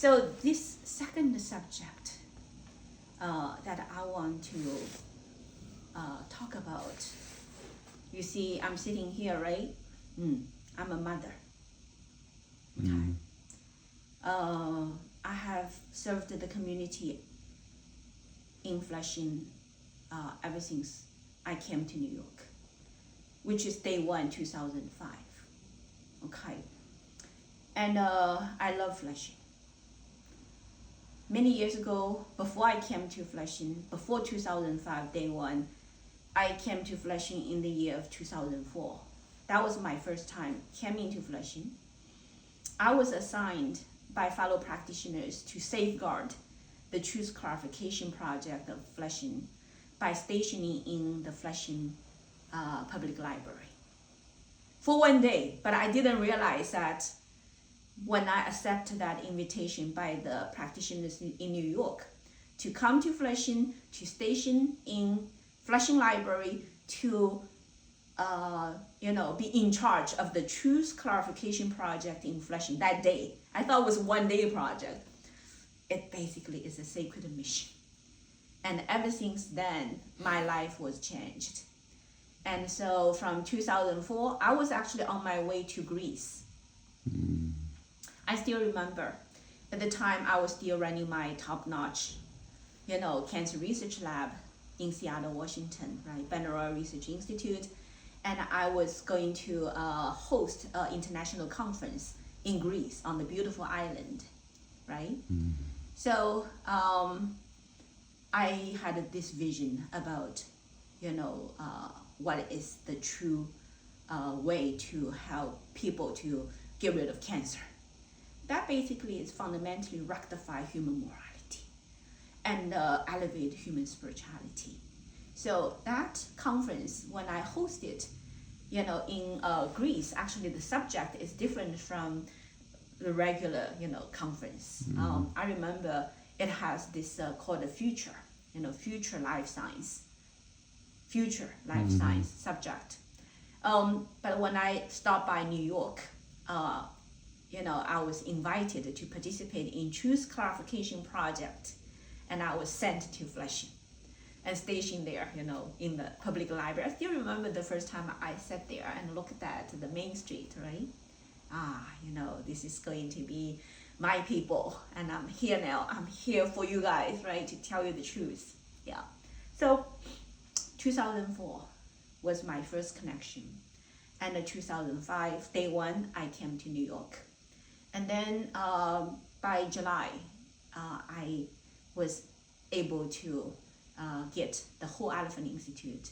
So this second subject that I want to talk about, you see, I'm sitting here, right? I'm a mother. Okay. I have served the community in Flushing ever since I came to New York, which is day one, 2005. Okay. And I love Flushing. Many years ago, before I came to Flushing, before 2005, day one, I came to Flushing in the year of 2004. That was my first time coming to Flushing. I was assigned by fellow practitioners to safeguard the Truth Clarification Project of Flushing by stationing in the Flushing Public Library for one day. But I didn't realize that when I accepted that invitation by the practitioners in New York to come to Flushing, to station in Flushing Library, to be in charge of the Truth Clarification Project in Flushing that day. I thought it was one day project. It basically is a sacred mission. And ever since then, my life was changed. And so from 2004, I was actually on my way to Greece. I still remember at the time I was still running my top-notch, cancer research lab in Seattle, Washington, right? Banner Research Institute. And I was going to host an international conference in Greece on the beautiful island, right? So I had this vision about, what is the true way to help people to get rid of cancer. That basically is fundamentally rectify human morality and elevate human spirituality. So that conference, when I hosted, in Greece, actually the subject is different from the regular, conference. I remember it has this called the future life science subject. But when I stopped by New York, I was invited to participate in Truth Clarification Project, and I was sent to Flushing and stationed there, in the public library. I still remember the first time I sat there and looked at the main street, right? This is going to be my people, and I'm here now. I'm here for you guys, right, to tell you the truth. Yeah. So 2004 was my first connection. And in 2005, day one, I came to New York. And then by July, I was able to get the Whole Elephant Institute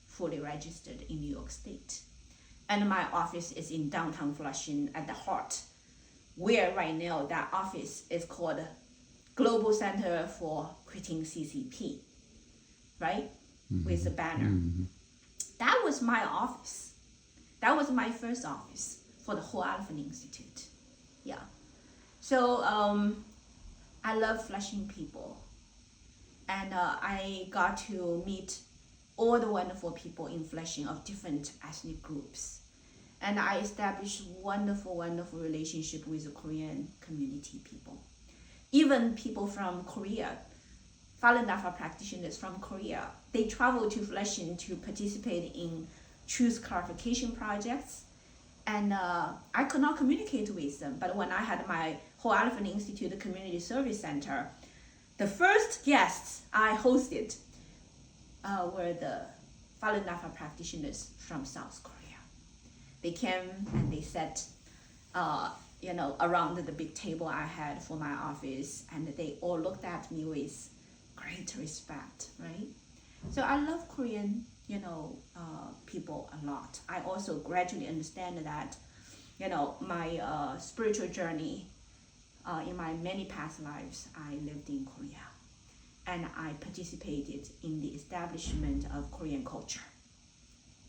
fully registered in New York State. And my office is in downtown Flushing at the heart, where right now that office is called Global Center for Quitting CCP, right? With the banner. That was my office. That was my first office for the Whole Elephant Institute. Yeah. So I love Flushing people. And I got to meet all the wonderful people in Flushing of different ethnic groups. And I established wonderful, wonderful relationship with the Korean community people. Even people from Korea, Falun Dafa practitioners from Korea, they travel to Flushing to participate in Truth Clarification projects. And I could not communicate with them. But when I had my Whole Elephant Institute Community Service Center, the first guests I hosted were the Falun Dafa practitioners from South Korea. They came and they sat, around the big table I had for my office, and they all looked at me with great respect, right? So I love Korean, people a lot. I also gradually understand that, my spiritual journey in my many past lives, I lived in Korea, and I participated in the establishment of Korean culture.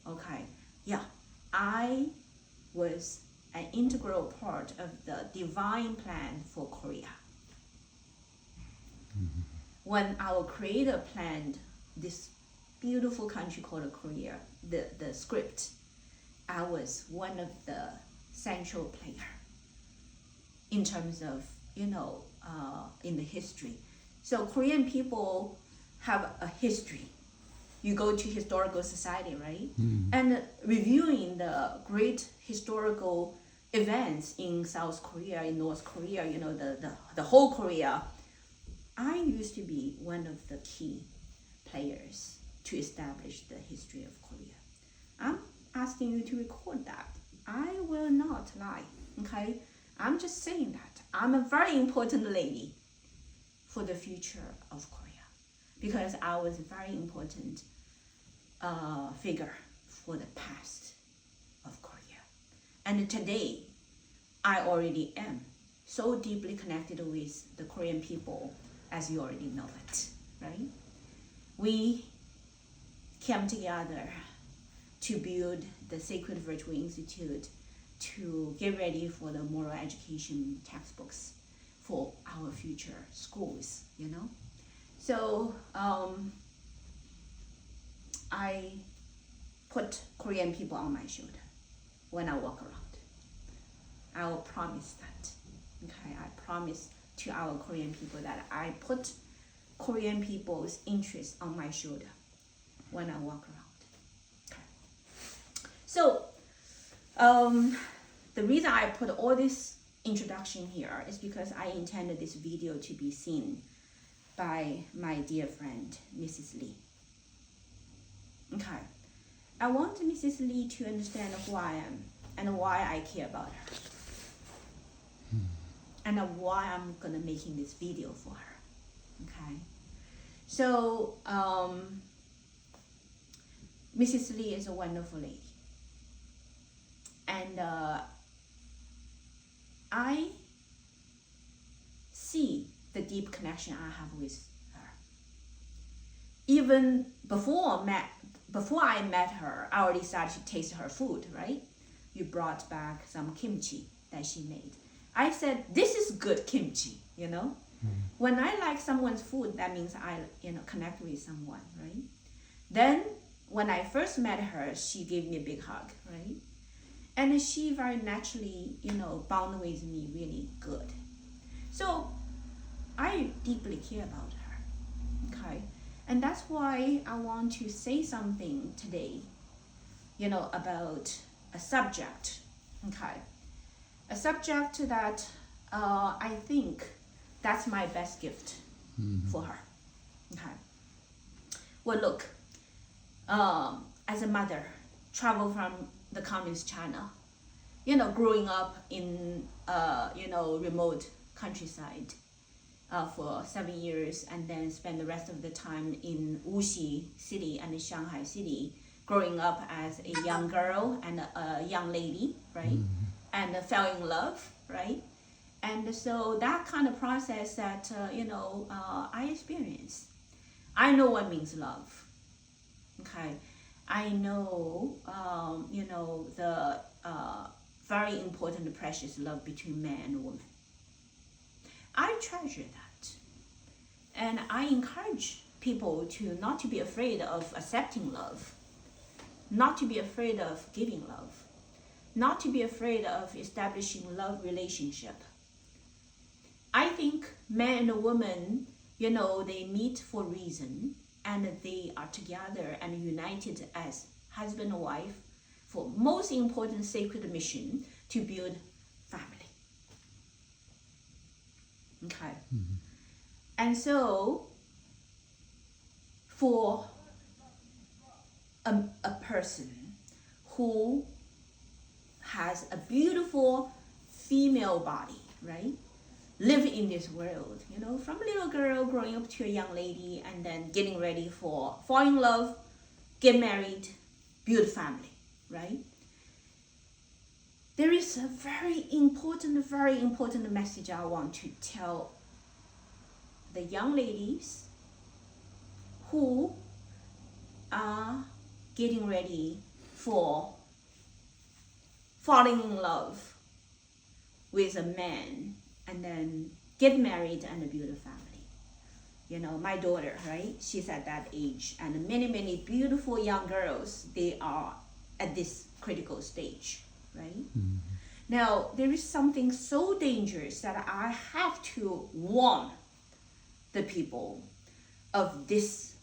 Okay, yeah, I was an integral part of the divine plan for Korea. When our Creator planned this beautiful country called Korea, the script, I was one of the central player in terms of in the history. So Korean people have a history. You go to historical society, right? And reviewing the great historical events in South Korea, in North Korea, the whole Korea. I used to be one of the key players to establish the history of Korea. I'm asking you to record that. I will not lie, okay? I'm just saying that. I'm a very important lady for the future of Korea because I was a very important figure for the past of Korea. And today, I already am so deeply connected with the Korean people, as you already know it, right? We came together to build the Sacred Virtue Institute to get ready for the moral education textbooks for our future schools, So I put Korean people on my shoulder when I walk around. I will promise that. Okay, I promise to our Korean people that I put Korean people's interests on my shoulder when I walk around. Okay. So, the reason I put all this introduction here is because I intended this video to be seen by my dear friend, Mrs. Lee. Okay. I want Mrs. Lee to understand who I am and why I care about her. And why I'm gonna making this video for her. Okay. So, Mrs. Lee is a wonderful lady. And I see the deep connection I have with her. Even before I met her, I already started to taste her food, right? You brought back some kimchi that she made. I said, this is good kimchi, When I like someone's food, that means I, connect with someone, right? Then, when I first met her, she gave me a big hug, right? And she very naturally, bonded with me really good. So, I deeply care about her, okay? And that's why I want to say something today, about a subject, okay? A subject that I think that's my best gift for her. Okay. Well, look, as a mother, travel from the communist China, growing up in, remote countryside for 7 years, and then spend the rest of the time in Wuxi City and Shanghai City, growing up as a young girl and a young lady, right? And fell in love, right? And so that kind of process that, I experienced. I know what means love, okay? I know, the very important, precious love between man and woman. I treasure that. And I encourage people to not to be afraid of accepting love, not to be afraid of giving love, not to be afraid of establishing love relationship. I think man and woman, they meet for reason, and they are together and united as husband and wife for most important sacred mission to build family. Okay. And so, for a person who has a beautiful female body, right? Live in this world, from a little girl growing up to a young lady and then getting ready for fall in love, get married, build family, right? There is a very important message I want to tell the young ladies who are getting ready for falling in love with a man and then get married and build a family. My daughter, right? She's at that age, and many beautiful young girls, they are at this critical stage, right? Now, there is something so dangerous that I have to warn the people of this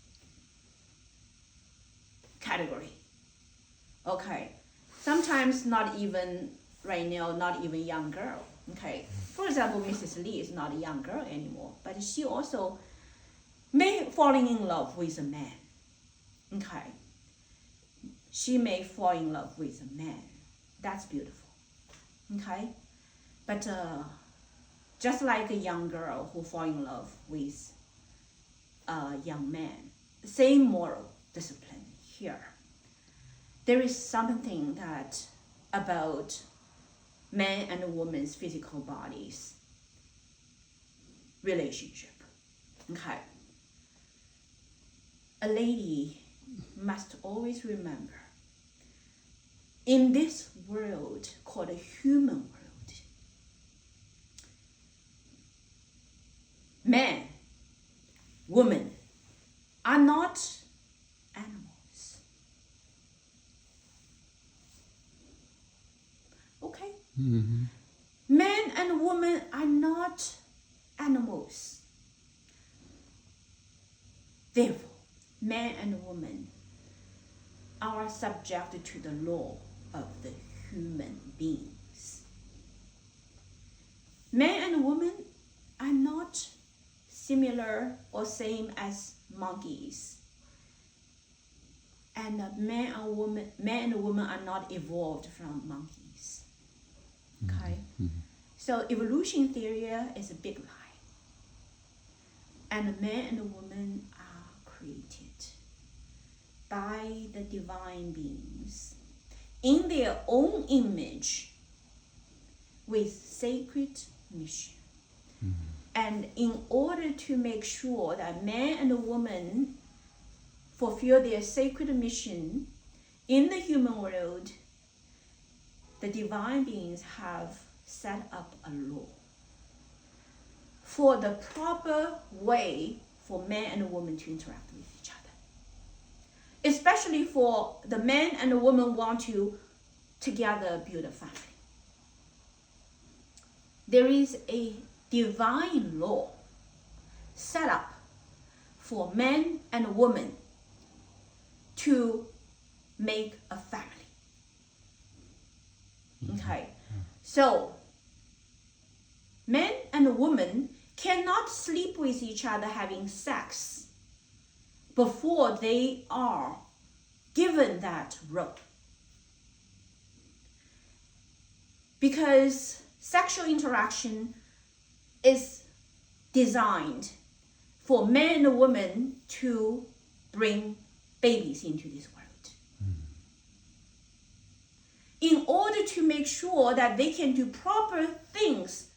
category. Okay, sometimes not even right now, not even young girl. Okay, for example, Mrs. Lee is not a young girl anymore, but she also may falling in love with a man. Okay, she may fall in love with a man. That's beautiful. Okay, but just like a young girl who fall in love with a young man, same moral discipline here. There is something that about man and woman's physical bodies relationship. Okay, a lady must always remember, in this world called a human world, man, woman are not animals. Okay? Mm-hmm. Man and woman are not animals. Therefore, man and woman are subject to the law of the human beings. Man and woman are not similar or same as monkeys. And man and woman are not evolved from monkeys. Okay? Mm-hmm. So evolution theory is a big lie. And a man and a woman are created by the divine beings in their own image with sacred mission. Mm-hmm. And in order to make sure that man and a woman fulfill their sacred mission in the human world, the divine beings have set up a law for the proper way for man and woman to interact with each other. Especially for the man and the woman want to together build a family. There is a divine law set up for man and woman to make a family. Okay, so men and women cannot sleep with each other having sex before they are given that role. Because sexual interaction is designed for men and women to bring babies into this world. In order to make sure that they can do proper things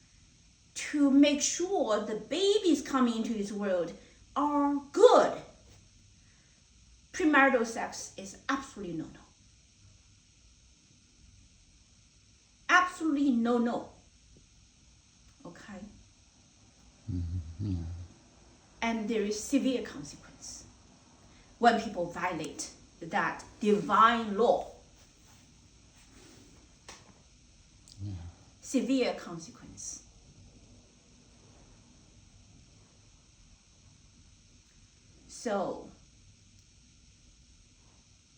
to make sure the babies coming into this world are good, premarital sex is absolutely no-no. Absolutely no-no. Okay? Mm-hmm. Yeah. And there is severe consequence when people violate that divine law. Yeah. Severe consequence. So,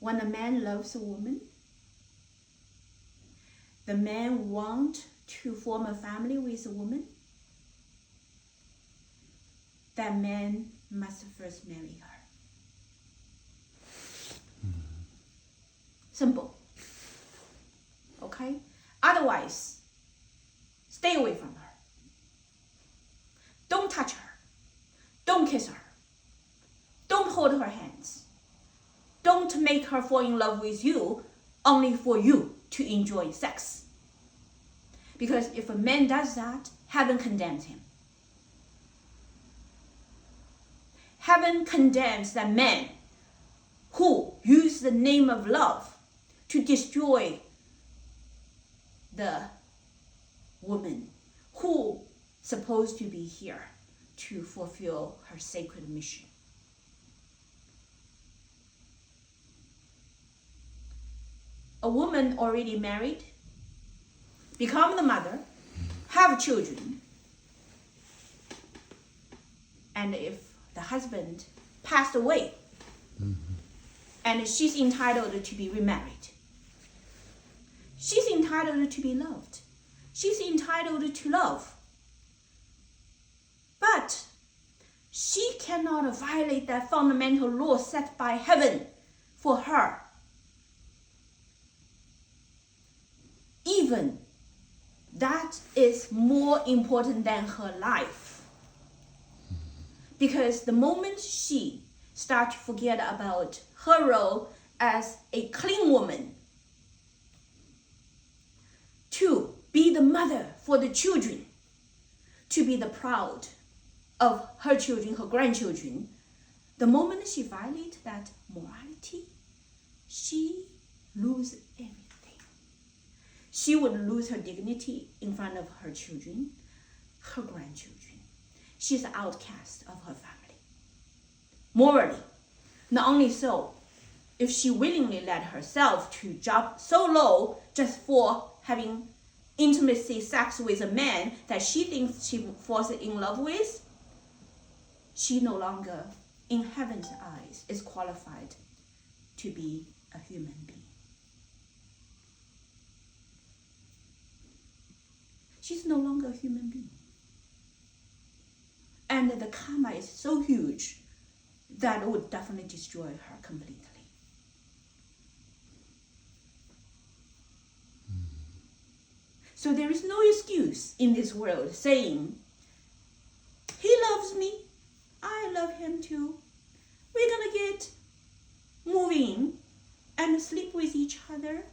when a man loves a woman, the man wants to form a family with a woman, that man must first marry her. Simple. Okay? Otherwise, stay away from her. Don't touch her. Don't kiss her. Don't hold her hands. Don't make her fall in love with you only for you to enjoy sex. Because if a man does that, heaven condemns him. Heaven condemns that man who used the name of love to destroy the woman who supposed to be here to fulfill her sacred mission. A woman already married become the mother, have children, and if the husband passed away, and she's entitled to be remarried. She's entitled to be loved. She's entitled to love. But she cannot violate that fundamental law set by heaven for her. Even that is more important than her life. Because the moment she starts to forget about her role as a clean woman, to be the mother for the children, to be the proud of her children, her grandchildren, the moment she violates that morality, she loses everything. She would lose her dignity in front of her children, her grandchildren. She's the outcast of her family. Morally, not only so, if she willingly let herself to drop so low just for having intimacy sex with a man that she thinks she falls in love with, she no longer, in heaven's eyes, is qualified to be a human being. She's no longer a human being. And the karma is so huge that it would definitely destroy her completely. So there is no excuse in this world saying, he loves me, I love him too. We're gonna get moving and sleep with each other.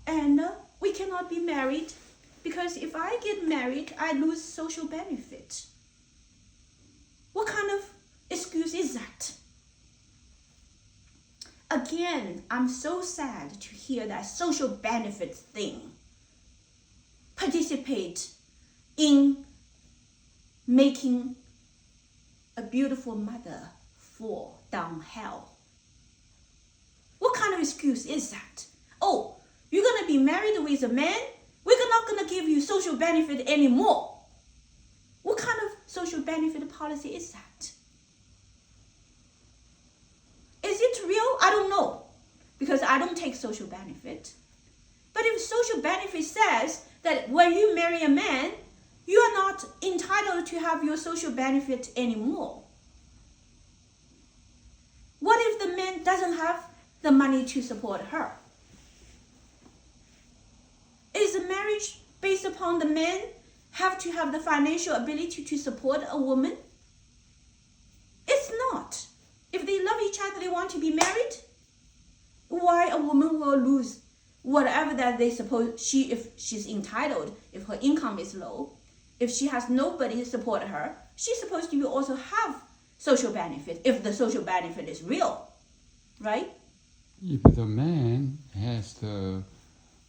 And we cannot be married because if I get married, I lose social benefit. What kind of excuse is that? Again, I'm so sad to hear that social benefits thing participate in making a beautiful mother fall down hell. What kind of excuse is that? Oh, you're going to be married with a man? We're not going to give you social benefit anymore. What kind of social benefit policy is that? Is it real? I don't know, because I don't take social benefit. But if social benefit says that when you marry a man, you are not entitled to have your social benefit anymore. What if the man doesn't have the money to support her? Is the marriage based upon the man have to have the financial ability to support a woman? It's not. If they love each other, they want to be married, why a woman will lose whatever that they suppose if she's entitled, if her income is low, if she has nobody to support her, she's supposed to also have social benefit if the social benefit is real, right? If the man has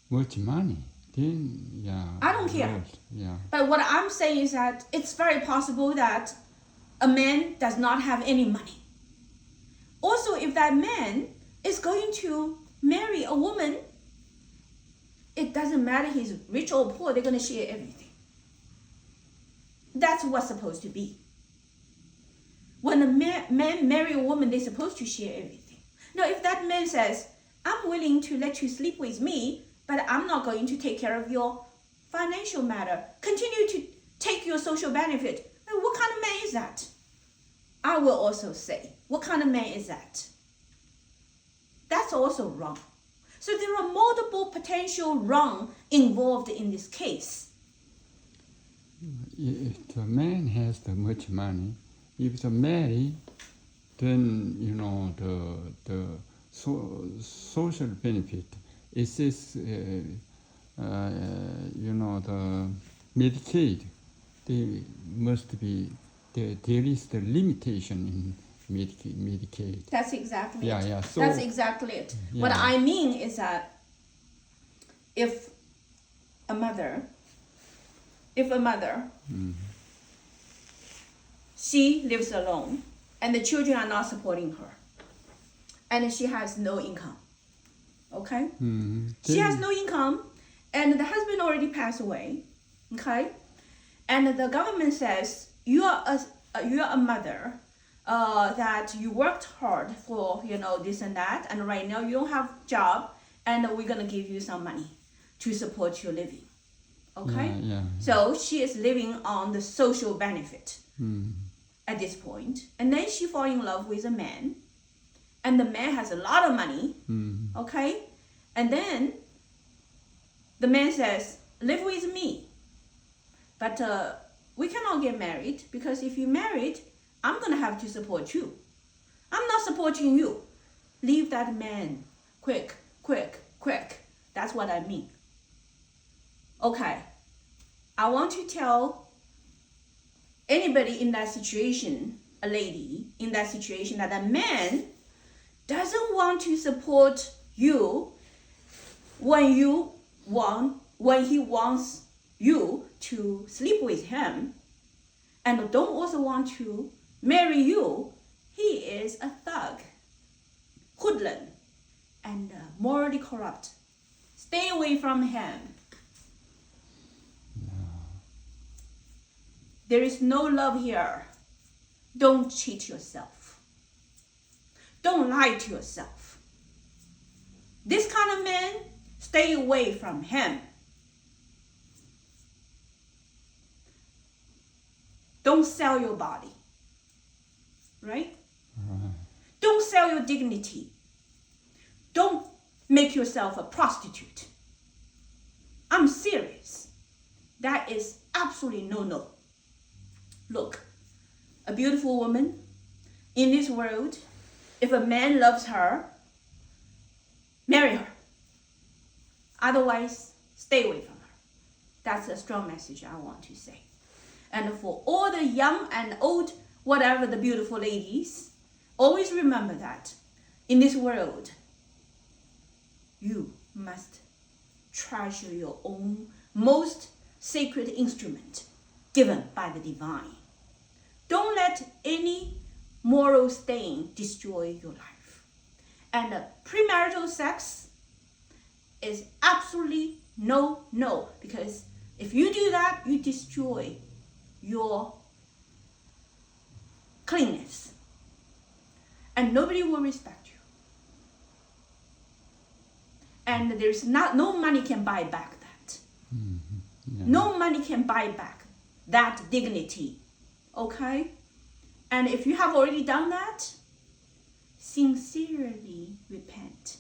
much money, then yeah. I don't care. Yes, yeah. But what I'm saying is that it's very possible that a man does not have any money. Also, if that man is going to marry a woman, it doesn't matter he's rich or poor, they're going to share everything. That's what's supposed to be. When a man marry a woman, they're supposed to share everything. Now, if that man says, I'm willing to let you sleep with me, but I'm not going to take care of your financial matter, continue to take your social benefit, what kind of man is that? I will also say, what kind of man is that? That's also wrong. So there are multiple potential wrong involved in this case. If the man has much money, if the marry, then the social benefit is this, the Medicaid. They must be there is the limitation in Medicaid. That's exactly Yeah, it. yeah. So, that's exactly it. Yeah. What I mean is that if a mother, she lives alone and the children are not supporting her and she has no income, okay? Mm-hmm. She has no income and the husband already passed away, okay, and the government says you are a mother, that you worked hard for, this and that, and right now you don't have job, and we're gonna give you some money to support your living, okay? Yeah. So she is living on the social benefit Mm. at this point, and then she fall in love with a man, and the man has a lot of money, Mm. okay, and then the man says, live with me, but we cannot get married, because if you married, I'm gonna have to support you. I'm not supporting you. Leave that man. Quick. That's what I mean. Okay. I want to tell anybody in that situation, a lady in that situation, that a man doesn't want to support you when he wants you to sleep with him, and don't also want to marry you. He is a thug, hoodlum, and morally corrupt. Stay away from him. There is no love here. Don't cheat yourself. Don't lie to yourself. This kind of man, stay away from him. Don't sell your body, right? Right. Don't sell your dignity. Don't make yourself a prostitute. I'm serious. That is absolutely no. Look, a beautiful woman in this world, if a man loves her, marry her. Otherwise, stay away from her. That's a strong message I want to say. And for all the young and old, whatever the beautiful ladies, always remember that in this world, you must treasure your own most sacred instrument given by the divine. Don't let any moral stain destroy your life. And premarital sex is absolutely no, because if you do that, you destroy your cleanness, and nobody will respect you, and there's no money can buy back that. Yeah. No money can buy back that dignity, okay? And if you have already done that, sincerely repent.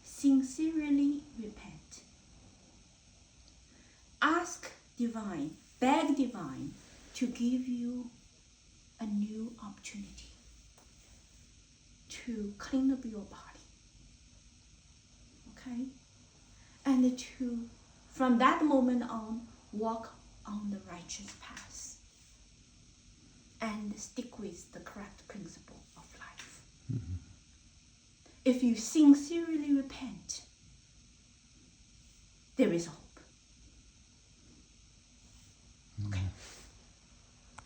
Sincerely repent. Ask divine, beg divine to give you a new opportunity to clean up your body, okay? And to, from that moment on, walk on the righteous path and stick with the correct principle of life. Mm-hmm. If you sincerely repent, there is hope. Okay.